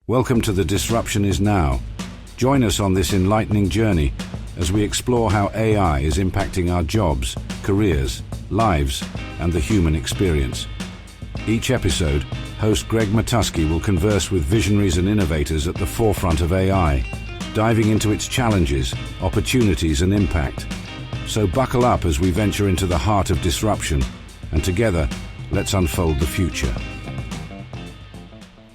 Welcome to The Disruption Is Now. Join us on this enlightening journey as we explore how AI is impacting our jobs, careers, lives, and the human experience. Each episode, host Greg Matusky will converse with visionaries and innovators at the forefront of AI, diving into its challenges, opportunities, and impact. So buckle up as we venture into the heart of disruption, and together, let's unfold the future.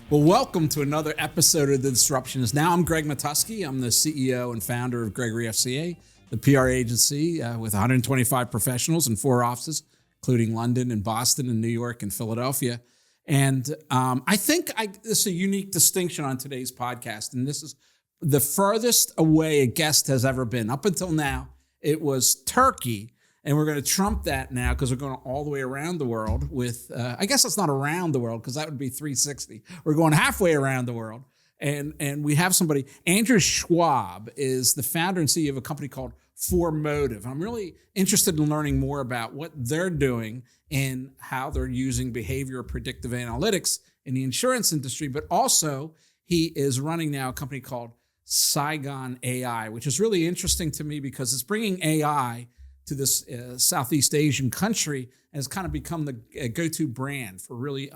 Well, welcome to another episode of The Disruption Is Now. I'm Greg Matusky. I'm the CEO and founder of Gregory FCA, the PR agency with 125 professionals in 4 offices, including London and Boston and New York and Philadelphia. And I think this is a unique distinction on today's podcast. And this is the furthest away a guest has ever been. Up until now, it was Turkey. And we're going to trump that now because we're going all the way around the world with, I guess it's not around the world because that would be 360. We're going halfway around the world. And we have somebody, Andrew Schwabe is the founder and CEO of a company called ForMotiv. I'm really interested in learning more about what they're doing and how they're using behavioral predictive analytics in the insurance industry. But also, he is running now a company called Saigon AI, which is really interesting to me because it's bringing AI to this Southeast Asian country and has kind of become the go-to brand for really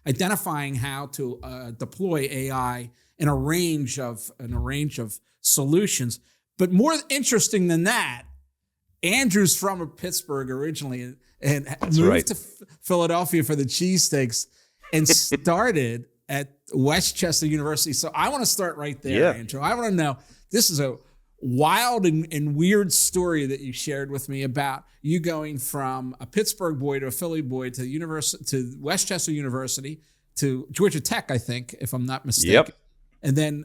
identifying how to deploy AI in a range of solutions. But more interesting than that, Andrew's from Pittsburgh originally and moved to Philadelphia for the cheesesteaks and started at Westchester University. So I want to start right there, Andrew. I want to know, this is a wild and weird story that you shared with me about you going from a Pittsburgh boy to a Philly boy to Westchester University to Georgia Tech, I think, if I'm not mistaken. Yep. And then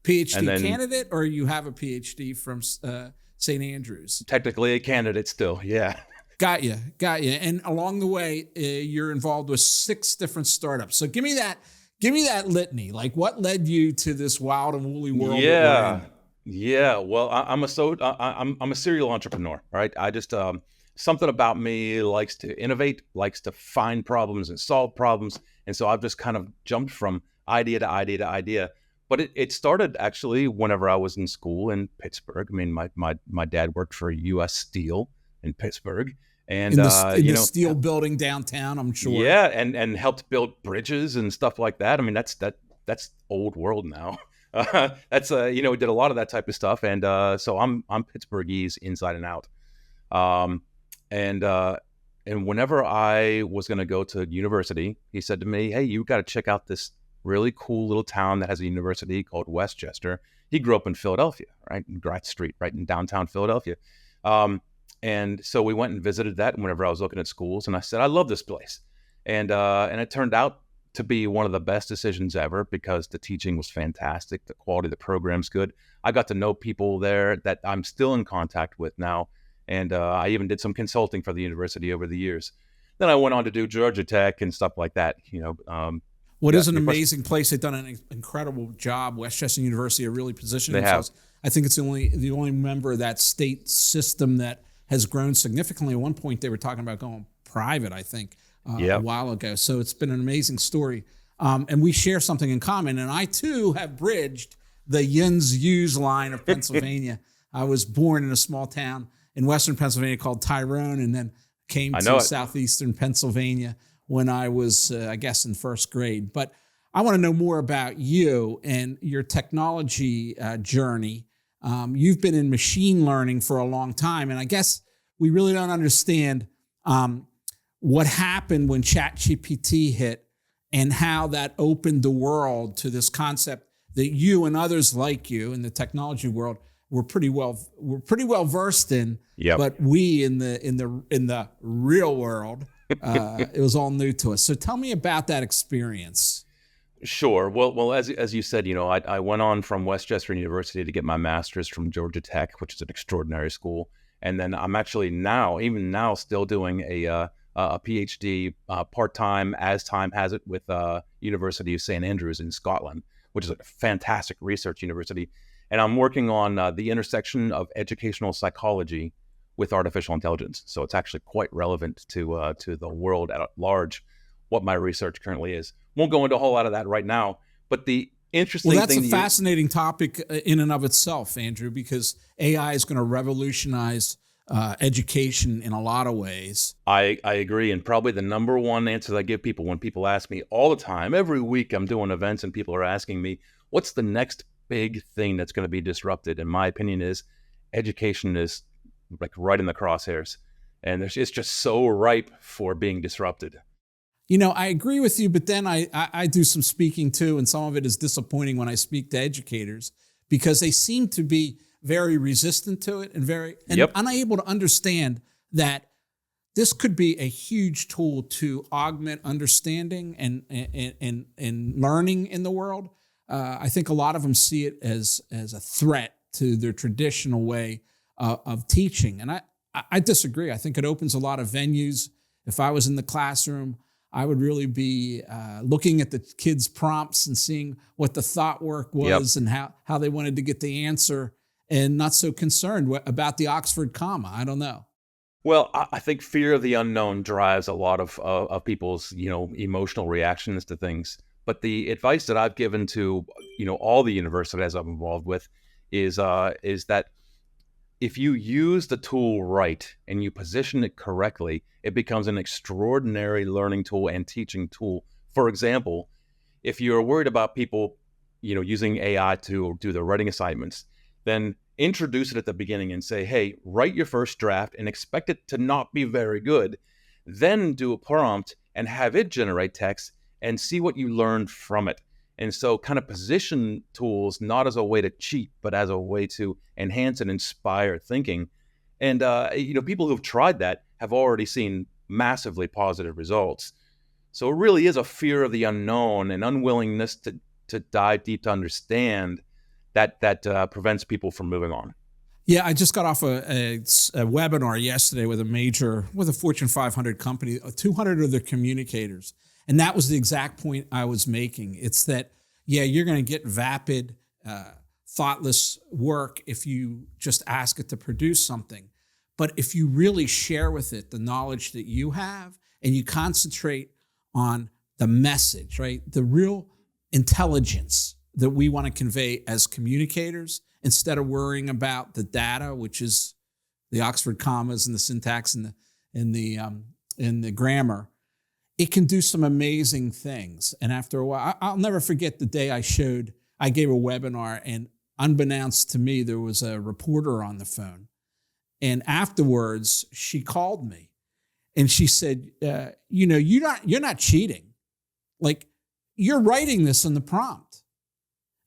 PhD candidate, or you have a PhD from St. Andrews? Technically a candidate still, yeah. Got you. And along the way, you're involved with 6 different startups. So give me that litany. Like, what led you to this wild and woolly world? Yeah, well, I'm a serial entrepreneur, right? I just something about me likes to innovate, likes to find problems and solve problems, and so I've just kind of jumped from idea to idea to idea. But it started actually whenever I was in school in Pittsburgh. I mean, my dad worked for U.S. Steel in Pittsburgh, and in the steel building downtown, I'm sure. Yeah, and helped build bridges and stuff like that. I mean, that's old world now. We did a lot of that type of stuff, and so I'm Pittsburghese inside and out. And whenever I was going to go to university, he said to me, "Hey, you got to check out this really cool little town that has a university called Westchester." He grew up in Philadelphia, right in Gratz Street, right in downtown Philadelphia. And so we went and visited that whenever I was looking at schools, and I said, "I love this place," and it turned out to be one of the best decisions ever because the teaching was fantastic. The quality of the program's good. I got to know people there that I'm still in contact with now. And I even did some consulting for the university over the years. Then I went on to do Georgia Tech and stuff like that. What is an amazing place. They've done an incredible job. Westchester University are really positioned themselves. I think it's the only member of that state system that has grown significantly. At one point, they were talking about going private, I think. A while ago. So it's been an amazing story. And we share something in common. And I, too, have bridged the yins-yous line of Pennsylvania. I was born in a small town in western Pennsylvania called Tyrone, and then came to southeastern Pennsylvania when I was, I guess, in first grade. But I want to know more about you and your technology journey. You've been in machine learning for a long time, and I guess we really don't understand what happened when ChatGPT hit and how that opened the world to this concept that you and others like you in the technology world were pretty well versed in. Yep. But we in the real world, it was all new to us. So tell me about that experience. Sure. Well, as you said, I went on from Westchester University to get my master's from Georgia Tech, which is an extraordinary school. And then I'm actually even now still doing a PhD part-time, as time has it, with University of St. Andrews in Scotland, which is a fantastic research university. And I'm working on the intersection of educational psychology with artificial intelligence. So it's actually quite relevant to the world at large, what my research currently is. Won't go into a whole lot of that right now, but the interesting Well, that's thing. a fascinating topic in and of itself, Andrew, because AI is going to revolutionize education in a lot of ways. I agree. And probably the number one answer that I give people when people ask me all the time, every week I'm doing events and people are asking me, what's the next big thing that's going to be disrupted? And my opinion is education is like right in the crosshairs. And it's just so ripe for being disrupted. You know, I agree with you, but then I do some speaking too, and some of it is disappointing when I speak to educators because they seem to be very resistant to it and unable to understand that this could be a huge tool to augment understanding and learning in the world. I think a lot of them see it as a threat to their traditional way of teaching, and I disagree. I think it opens a lot of venues. If I was in the classroom, I would really be looking at the kids' prompts and seeing what the thought work was and how they wanted to get the answer, and not so concerned about the Oxford comma. I don't know. Well, I think fear of the unknown drives a lot of people's, emotional reactions to things. But the advice that I've given to, all the universities I'm involved with is that if you use the tool right and you position it correctly, it becomes an extraordinary learning tool and teaching tool. For example, if you're worried about people, using AI to do their writing assignments, then introduce it at the beginning and say, hey, write your first draft and expect it to not be very good. Then do a prompt and have it generate text and see what you learned from it. And so kind of position tools not as a way to cheat, but as a way to enhance and inspire thinking. And, people who've tried that have already seen massively positive results. So it really is a fear of the unknown and unwillingness to dive deep to understand that prevents people from moving on. Yeah, I just got off a webinar yesterday with a Fortune 500 company, 200 of their communicators. And that was the exact point I was making. It's that, you're going to get vapid, thoughtless work if you just ask it to produce something. But if you really share with it the knowledge that you have and you concentrate on the message, right? The real intelligence that we want to convey as communicators, instead of worrying about the data, which is the Oxford commas and the syntax and the grammar, it can do some amazing things. And after a while, I'll never forget the day I gave a webinar, and unbeknownst to me, there was a reporter on the phone. And afterwards, she called me and she said, you're not cheating. Like, you're writing this in the prompt.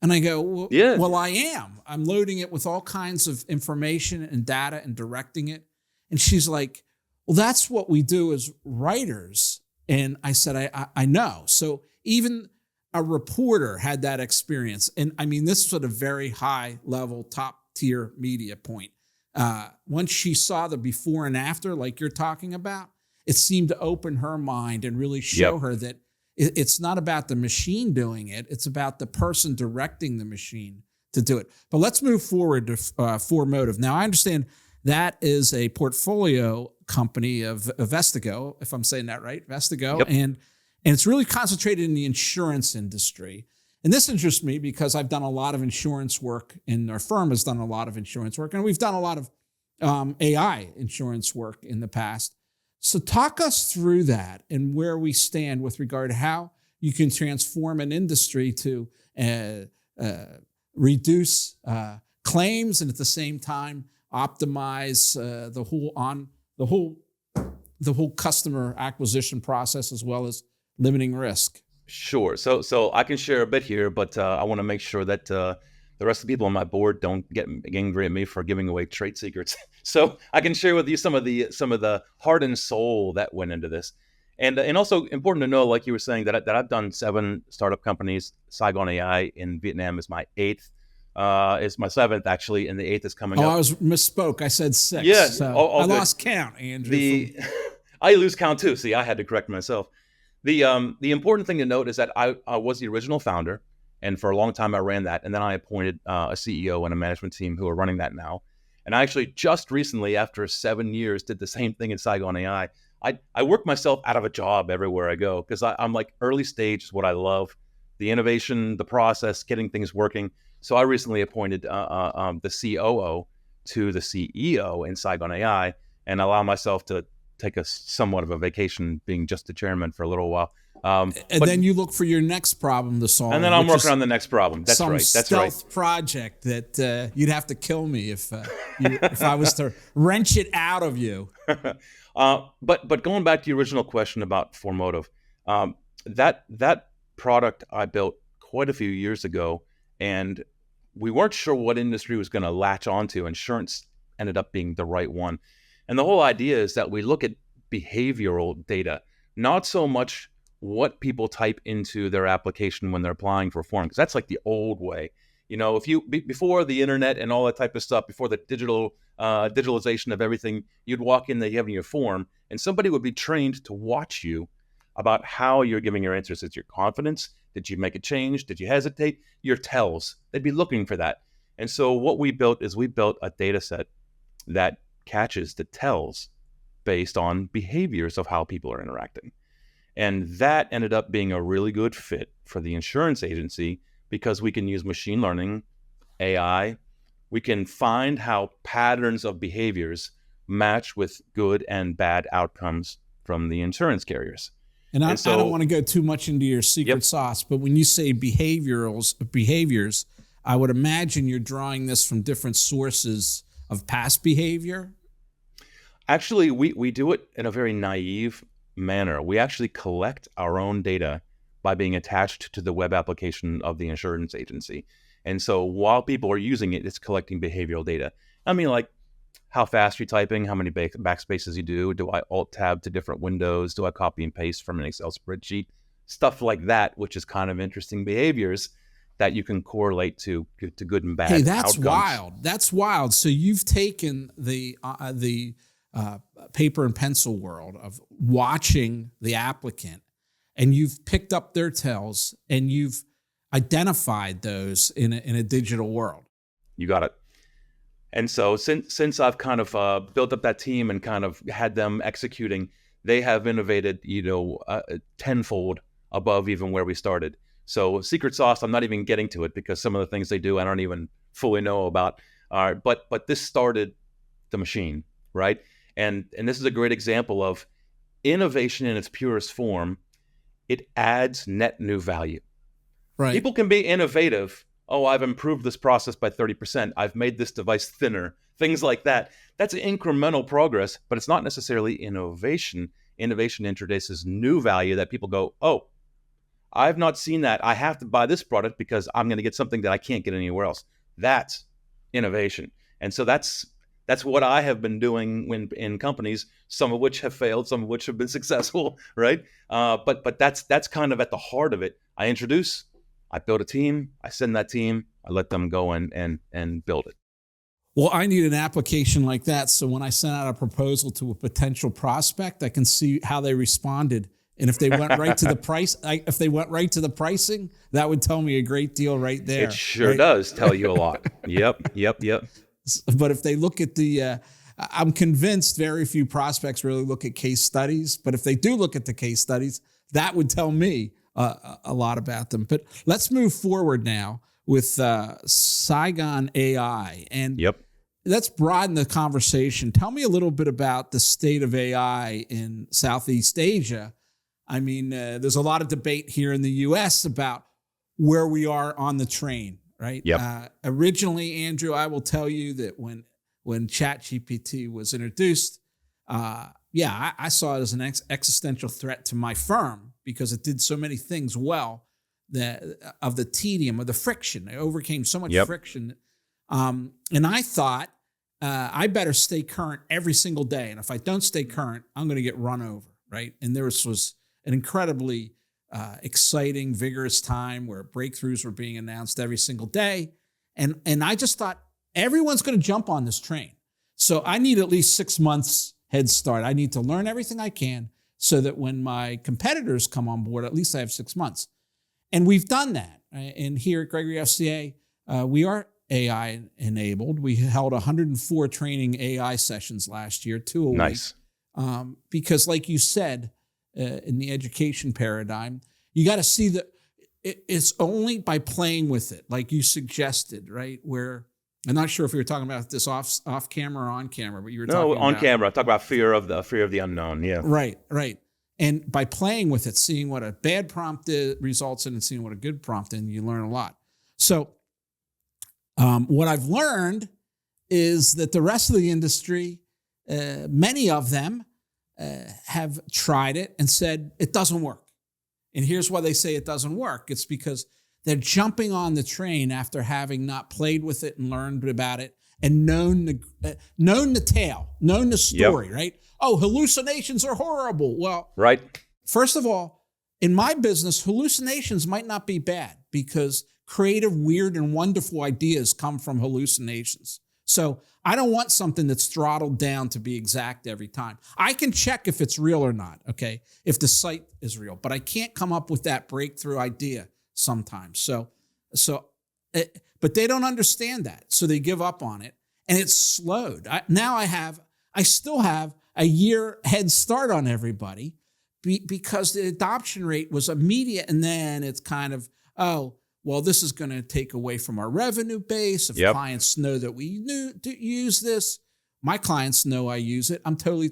And I go, well, I am. I'm loading it with all kinds of information and data and directing it. And she's like, well, that's what we do as writers. And I said, I know. So even a reporter had that experience. And I mean, this was at a very high level, top tier media point. Once she saw the before and after, like you're talking about, it seemed to open her mind and really show her that it's not about the machine doing it. It's about the person directing the machine to do it. But let's move forward to ForMotiv. Now, I understand that is a portfolio company of Vestigo, if I'm saying that right, Vestigo. Yep. And it's really concentrated in the insurance industry. And this interests me because I've done a lot of insurance work, and our firm has done a lot of insurance work, and we've done a lot of AI insurance work in the past. So talk us through that and where we stand with regard to how you can transform an industry to reduce claims and at the same time optimize the whole customer acquisition process, as well as limiting risk. Sure. So I can share a bit here, but I want to make sure that the rest of the people on my board don't get angry at me for giving away trade secrets. So I can share with you some of the heart and soul that went into this, and also important to know, like you were saying, that I've done 7 startup companies. Saigon AI in Vietnam is my 8th. Is my 7th actually, and the 8th is coming up. I misspoke. I said 6. Yeah, so all I good. lost count, Andrew. I lose count too. See, I had to correct myself. The important thing to note is that I was the original founder, and for a long time I ran that, and then I appointed a CEO and a management team who are running that now. And I actually just recently, after 7 years, did the same thing in Saigon AI. I work myself out of a job everywhere I go because I'm like, early stage is what I love. the innovation, the process, getting things working. So I recently appointed the COO to the CEO in Saigon AI, and allow myself to take a somewhat of a vacation, being just the chairman for a little while. And then you look for your next problem to solve. And then I'm working on the next problem. That's right. That's right. Some stealth project that you'd have to kill me if I was to wrench it out of you. But going back to your original question about ForMotiv, that product I built quite a few years ago, and we weren't sure what industry was going to latch onto. Insurance ended up being the right one. And the whole idea is that we look at behavioral data, not so much what people type into their application when they're applying for a form, because that's like the old way. If you before the internet and all that type of stuff, before the digitalization of everything, you'd walk in there, you have your form, and somebody would be trained to watch you about how you're giving your answers. Is your confidence? Did you make a change? Did you hesitate? Your tells. They'd be looking for that. And so what we built is we built a data set that catches the tells based on behaviors of how people are interacting. And that ended up being a really good fit for the insurance agency, because we can use machine learning, AI. We can find how patterns of behaviors match with good and bad outcomes from the insurance carriers. And I don't want to go too much into your secret sauce, but when you say behaviors, I would imagine you're drawing this from different sources of past behavior. Actually, we do it in a very naive manner. We actually collect our own data by being attached to the web application of the insurance agency. And so while people are using it, it's collecting behavioral data. I mean, like how fast you're typing, how many backspaces you do I alt tab to different windows, do I copy and paste from an Excel spreadsheet, stuff like that, which is kind of interesting behaviors that you can correlate to good and bad. Hey, that's outcomes. wild. That's wild. So you've taken the paper and pencil world of watching the applicant, and you've picked up their tells, and you've identified those in a digital world. You got it. And so since I've kind of built up that team and kind of had them executing, they have innovated, tenfold above even where we started. So secret sauce, I'm not even getting to it, because some of the things they do I don't even fully know about. But this started the machine, right? And this is a great example of innovation in its purest form. It adds net new value. Right. People can be innovative. Oh, I've improved this process by 30%. I've made this device thinner. Things like that. That's incremental progress, but it's not necessarily innovation. Innovation introduces new value that people go, oh, I've not seen that. I have to buy this product because I'm going to get something that I can't get anywhere else. That's innovation. And so that's what I have been doing in companies, some of which have failed, some of which have been successful, right? But that's kind of at the heart of it. I introduce, I build a team, I send that team, I let them go and build it. Well, I need an application like that, so when I send out a proposal to a potential prospect, I can see how they responded. And if they went right to the pricing, that would tell me a great deal right there. It sure does tell you a lot. Yep. But if they look at I'm convinced very few prospects really look at case studies. But if they do look at the case studies, that would tell me a lot about them. But let's move forward now with Saigon AI. And let's broaden the conversation. Tell me a little bit about the state of AI in Southeast Asia. I mean, there's a lot of debate here in the U.S. about where we are on the train, right? Originally, Andrew, I will tell you that when ChatGPT was introduced, I saw it as an existential threat to my firm because it did so many things well of the tedium, of the friction. It overcame so much friction. And I thought, I better stay current every single day. And if I don't stay current, I'm going to get run over, right? And there was an incredibly exciting, vigorous time where breakthroughs were being announced every single day. And I just thought, everyone's going to jump on this train. So I need at least 6 months head start. I need to learn everything I can so that when my competitors come on board, at least I have 6 months. And we've done that. And here at Gregory FCA, we are AI enabled. We held 104 training AI sessions last year, 2 a week. Nice. Because like you said, in the education paradigm, you got to see it's only by playing with it, like you suggested, right? Where I'm not sure if we were talking about this off camera or on camera, but you were No, talking on about camera. Talk about fear of the unknown. Yeah. right, right. And by playing with it, seeing what a bad prompt results in and seeing what a good prompt in, you learn a lot. So what I've learned is that the rest of the industry, many of them have tried it and said it doesn't work. And here's why they say it doesn't work. It's because they're jumping on the train after having not played with it and learned about it and known the tale, known the story, right? Oh, hallucinations are horrible. Well, right. First of all, in my business, hallucinations might not be bad because creative, weird, and wonderful ideas come from hallucinations. So I don't want something that's throttled down to be exact every time. I can check if it's real or not, okay, if the site is real, but I can't come up with that breakthrough idea sometimes. But they don't understand that, so they give up on it, and it's slowed. I still have a year head start on everybody because the adoption rate was immediate, and then it's kind of, oh, well, this is going to take away from our revenue base. If clients know that we use this, my clients know I use it.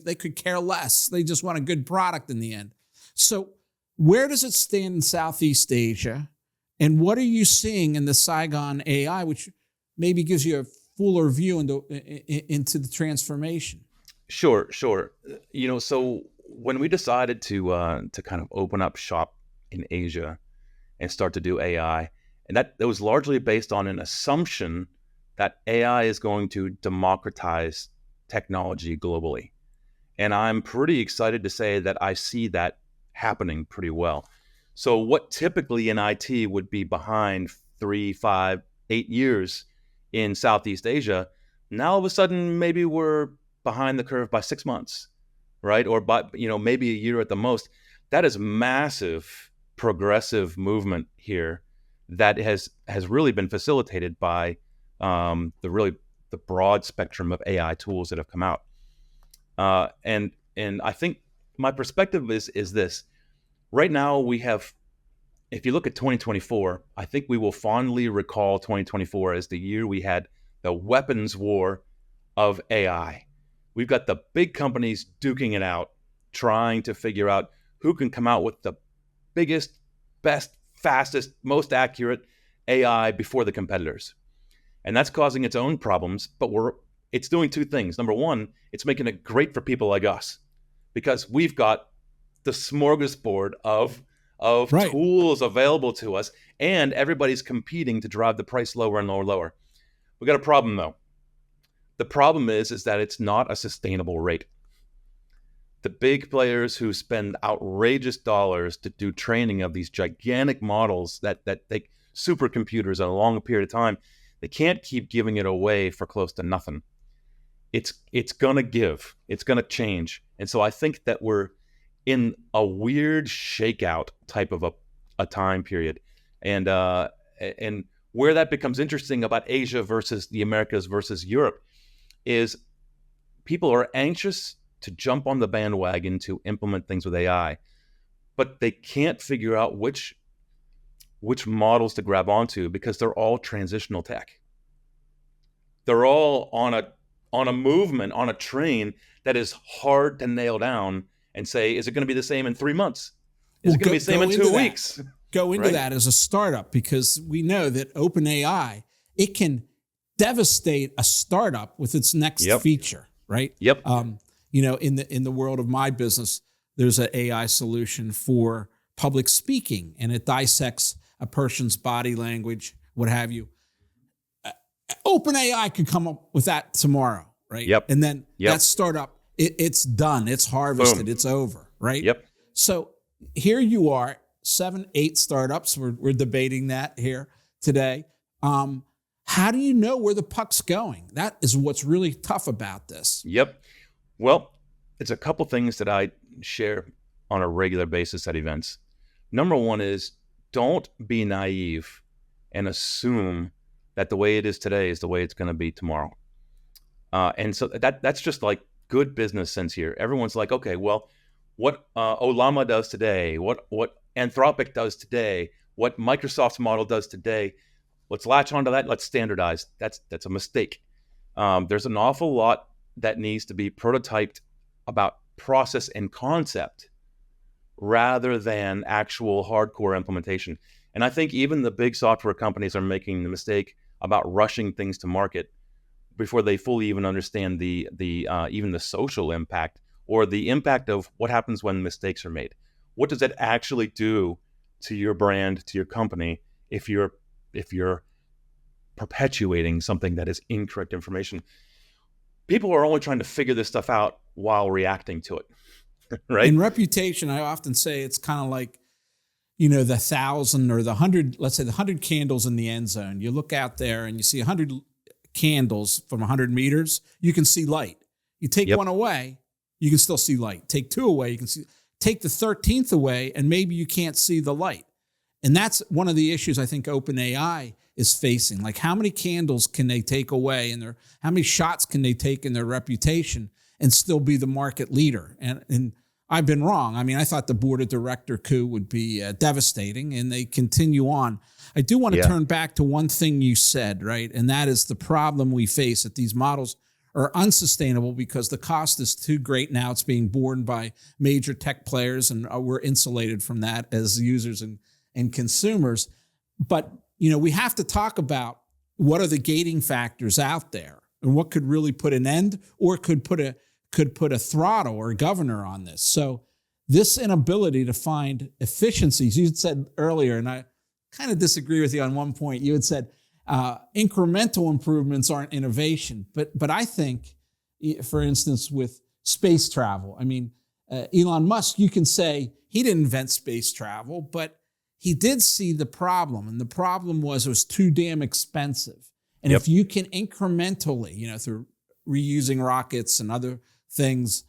They could care less. They just want a good product in the end. So where does it stand in Southeast Asia? And what are you seeing in the Saigon AI, which maybe gives you a fuller view into the transformation? Sure. So when we decided to kind of open up shop in Asia and start to do AI, and that was largely based on an assumption that AI is going to democratize technology globally. And I'm pretty excited to say that I see that happening pretty well. So what typically in IT would be behind 3, 5, 8 years in Southeast Asia, now all of a sudden maybe we're behind the curve by 6 months, right? Or by maybe a year at the most. That is massive progressive movement here that has really been facilitated by the broad spectrum of AI tools that have come out. And I think my perspective is this. Right now we have, if you look at 2024, I think we will fondly recall 2024 as the year we had the weapons war of AI. We've got the big companies duking it out, trying to figure out who can come out with the biggest, best, fastest, most accurate AI before the competitors. And that's causing its own problems, but it's doing two things. Number one, it's making it great for people like us because we've got the smorgasbord of tools available to us, and everybody's competing to drive the price lower and lower. We got a problem though. The problem is that it's not a sustainable rate. The big players who spend outrageous dollars to do training of these gigantic models that take supercomputers in a long period of time, they can't keep giving it away for close to nothing. It's gonna give. It's gonna change. And so I think that we're in a weird shakeout type of a time period. And where that becomes interesting about Asia versus the Americas versus Europe is people are anxious to jump on the bandwagon to implement things with AI, but they can't figure out which models to grab onto because they're all transitional tech. They're all on a movement, on a train that is hard to nail down and say, is it going to be the same in 3 months? Is it going to be the same in 2 weeks? Go into that as a startup because we know that OpenAI, it can devastate a startup with its next feature, right? Yep. In the world of my business, there's an AI solution for public speaking, and it dissects a person's body language, what have you. OpenAI could come up with that tomorrow, right? Yep. And then that startup, it's done, it's harvested, Boom. It's over, right? Yep. So here you are, 7, 8 startups. We're debating that here today. How do you know where the puck's going? That is what's really tough about this. Yep. Well, it's a couple things that I share on a regular basis at events. Number one is don't be naive and assume that the way it is today is the way it's going to be tomorrow. And so that's just like good business sense here. Everyone's like, okay, well, what Olama does today, what Anthropic does today, what Microsoft's model does today, let's latch onto that. Let's standardize. That's a mistake. There's an awful lot that needs to be prototyped about process and concept rather than actual hardcore implementation. And I think even the big software companies are making the mistake about rushing things to market before they fully even understand the even the social impact or the impact of what happens when mistakes are made. What does that actually do to your brand, to your company, if you're perpetuating something that is incorrect information? People are only trying to figure this stuff out while reacting to it, right? In reputation, I often say it's kind of like, the 1,000 or the 100, let's say the 100 candles in the end zone. You look out there and you see 100 candles from 100 meters, you can see light. You take one away, you can still see light. Take two away, you can see. Take the 13th away, and maybe you can't see the light. And that's one of the issues I think OpenAI is facing. Like, how many candles can they take away, and how many shots can they take in their reputation and still be the market leader? And I've been wrong. I mean, I thought the board of director coup would be devastating, and they continue on. I do want to turn back to one thing you said, right? And that is the problem we face, that these models are unsustainable because the cost is too great now. It's being borne by major tech players, and we're insulated from that as users and consumers. But, we have to talk about what are the gating factors out there and what could really put an end or could put a throttle or a governor on this. So this inability to find efficiencies, you said earlier, and I kind of disagree with you on one point. You had said incremental improvements aren't innovation, but I think, for instance, with space travel, I mean, Elon Musk, you can say he didn't invent space travel, but he did see the problem, and the problem was it was too damn expensive. And if you can incrementally, through reusing rockets and other things,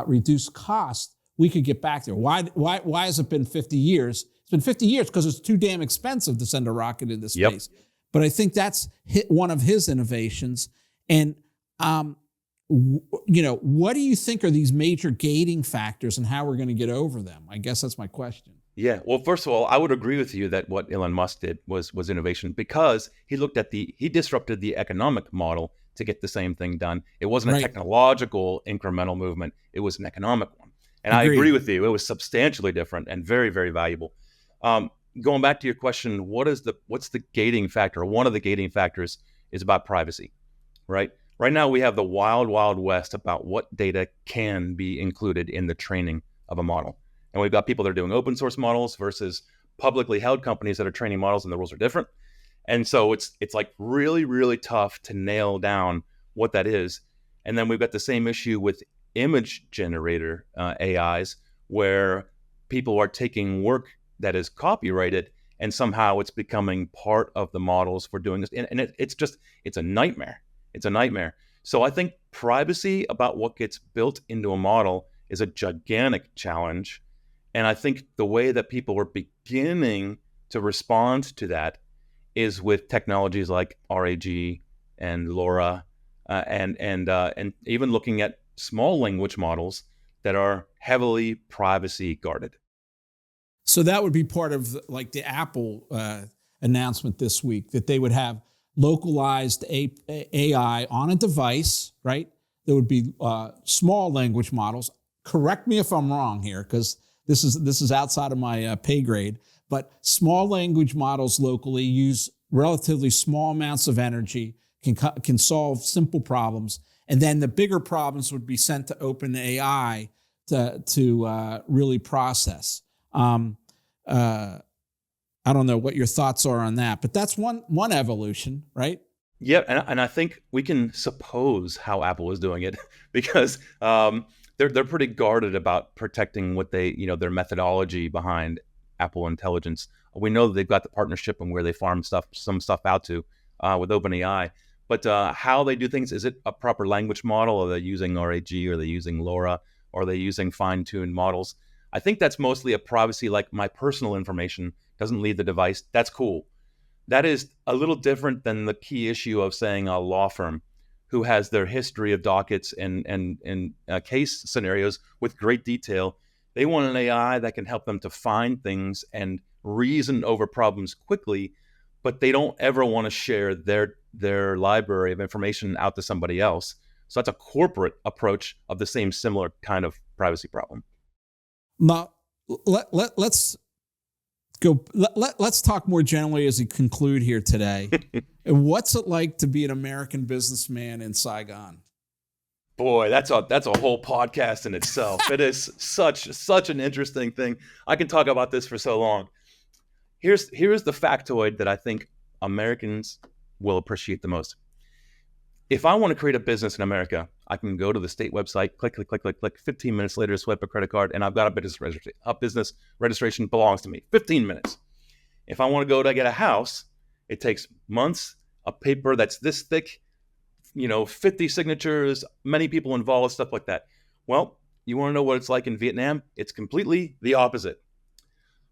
reduce cost, we could get back there. Why has it been 50 years? It's been 50 years because it's too damn expensive to send a rocket into space. But I think that's one of his innovations. And, what do you think are these major gating factors and how we're going to get over them? I guess that's my question. Yeah. Well, first of all, I would agree with you that what Elon Musk did was innovation, because he looked at he disrupted the economic model to get the same thing done. It wasn't a technological incremental movement. It was an economic one. And Agreed. I agree with you. It was substantially different and very, very valuable. Going back to your question, what's the gating factor? One of the gating factors is about privacy, right? Right now, we have the wild, wild west about what data can be included in the training of a model. And we've got people that are doing open source models versus publicly held companies that are training models, and the rules are different. And so it's like really, really tough to nail down what that is. And then we've got the same issue with image generator AIs, where people are taking work that is copyrighted and somehow it's becoming part of the models for doing this. And it's a nightmare. It's a nightmare. So I think privacy about what gets built into a model is a gigantic challenge. And I think the way that people are beginning to respond to that is with technologies like RAG and LoRa, and even looking at small language models that are heavily privacy guarded. So that would be part of the Apple announcement this week, that they would have localized AI on a device, right? There would be small language models. Correct me if I'm wrong here, because this is outside of my pay grade, but small language models locally use relatively small amounts of energy, can solve simple problems, and then the bigger problems would be sent to OpenAI to really process. I don't know what your thoughts are on that, but that's one evolution, right? Yeah, and I think we can suppose how Apple is doing it because they're pretty guarded about protecting what their methodology behind Apple Intelligence. We know that they've got the partnership and where they farm some stuff out to with OpenAI. But how they do things, is it a proper language model? Are they using RAG? Are they using LoRa? Or are they using fine-tuned models? I think that's mostly a privacy, like my personal information doesn't leave the device. That's cool. That is a little different than the key issue of saying a law firm who has their history of dockets and case scenarios with great detail. They want an AI that can help them to find things and reason over problems quickly, but they don't ever want to share their library of information out to somebody else. So that's a corporate approach of the same similar kind of privacy problem. Now, let's go. Let's talk more generally as we conclude here today. What's it like to be an American businessman in Saigon? Boy, that's a whole podcast in itself. It is such an interesting thing. I can talk about this for so long. Here's the factoid that I think Americans will appreciate the most. If I want to create a business in America, I can go to the state website, click. 15 minutes later, swipe a credit card, and I've got a business registration. A business registration belongs to me. 15 minutes. If I want to go to get a house, it takes months, a paper that's this thick, 50 signatures, many people involved, stuff like that. Well, you want to know what it's like in Vietnam? It's completely the opposite.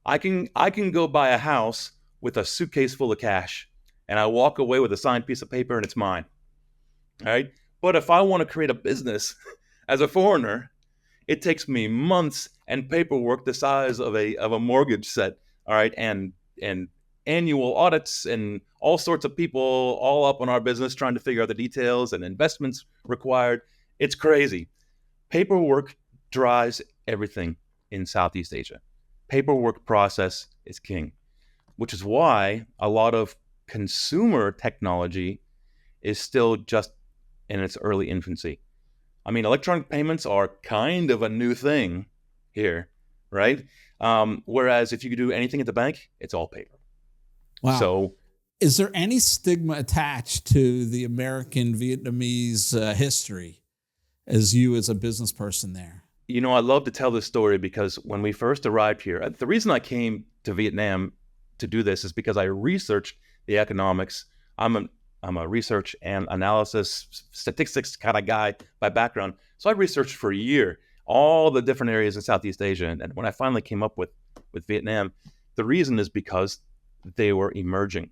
I can go buy a house with a suitcase full of cash, and I walk away with a signed piece of paper, and it's mine. All right. But if I want to create a business as a foreigner, it takes me months and paperwork the size of a mortgage set. All right. And annual audits and all sorts of people all up on our business trying to figure out the details and investments required. It's crazy. Paperwork drives everything in Southeast Asia. Paperwork process is king, which is why a lot of consumer technology is still just in its early infancy. I mean, electronic payments are kind of a new thing here, right? Whereas if you could do anything at the bank, it's all paper. Wow. So, is there any stigma attached to the American Vietnamese history as a business person there? I love to tell this story because when we first arrived here, the reason I came to Vietnam to do this is because I researched the economics. I'm a research and analysis statistics kind of guy by background. So I researched for a year all the different areas in Southeast Asia. And when I finally came up with Vietnam, the reason is because they were emerging.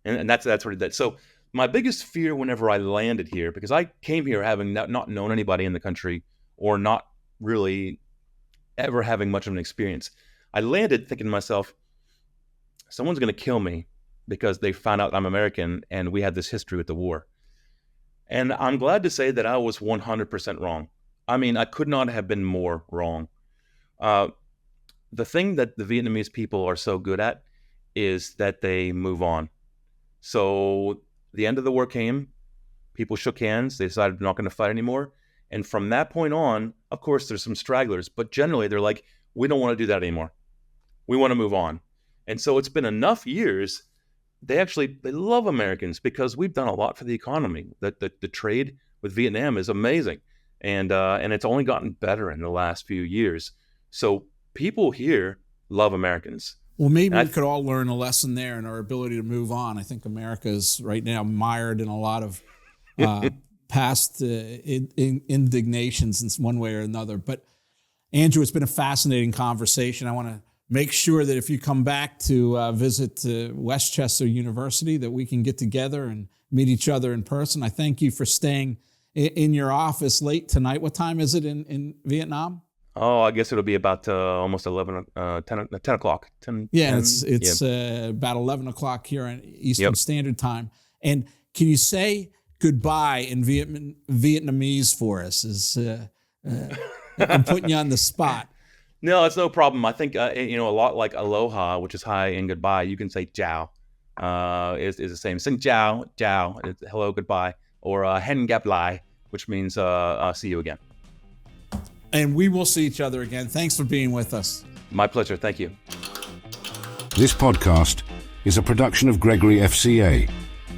And that's what it did. So my biggest fear whenever I landed here, because I came here having not known anybody in the country or not really ever having much of an experience, I landed thinking to myself, someone's going to kill me because they found out I'm American and we had this history with the war. And I'm glad to say that I was 100% wrong. I mean, I could not have been more wrong. The thing that the Vietnamese people are so good at is that they move on. So the end of the war came, people shook hands, they decided they're not going to fight anymore. And from that point on, of course, there's some stragglers, but generally they're like, we don't want to do that anymore. We want to move on. And so it's been enough years. They love Americans because we've done a lot for the economy. The trade with Vietnam is amazing. And it's only gotten better in the last few years. So people here love Americans. Well, maybe we could all learn a lesson there in our ability to move on. I think America is right now mired in a lot of past indignations in one way or another. But Andrew, it's been a fascinating conversation. I want to make sure that if you come back to visit Westchester University, that we can get together and meet each other in person. I thank you for staying in your office late tonight. What time is it in Vietnam? Oh, I guess it'll be about almost 10 o'clock. 10, yeah, 10, it's about 11 o'clock here on Eastern Standard Time. And can you say goodbye in Vietnamese for us? I'm putting you on the spot. No, it's no problem. I think, a lot like aloha, which is hi and goodbye, you can say ciao, is the same. Xin ciao, ciao, it's hello, goodbye, or hen gap lai, which means see you again. And we will see each other again. Thanks for being with us. My pleasure. Thank you. This podcast is a production of Gregory FCA.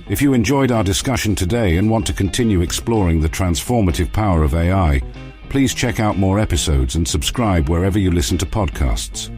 If you enjoyed our discussion today and want to continue exploring the transformative power of AI, please check out more episodes and subscribe wherever you listen to podcasts.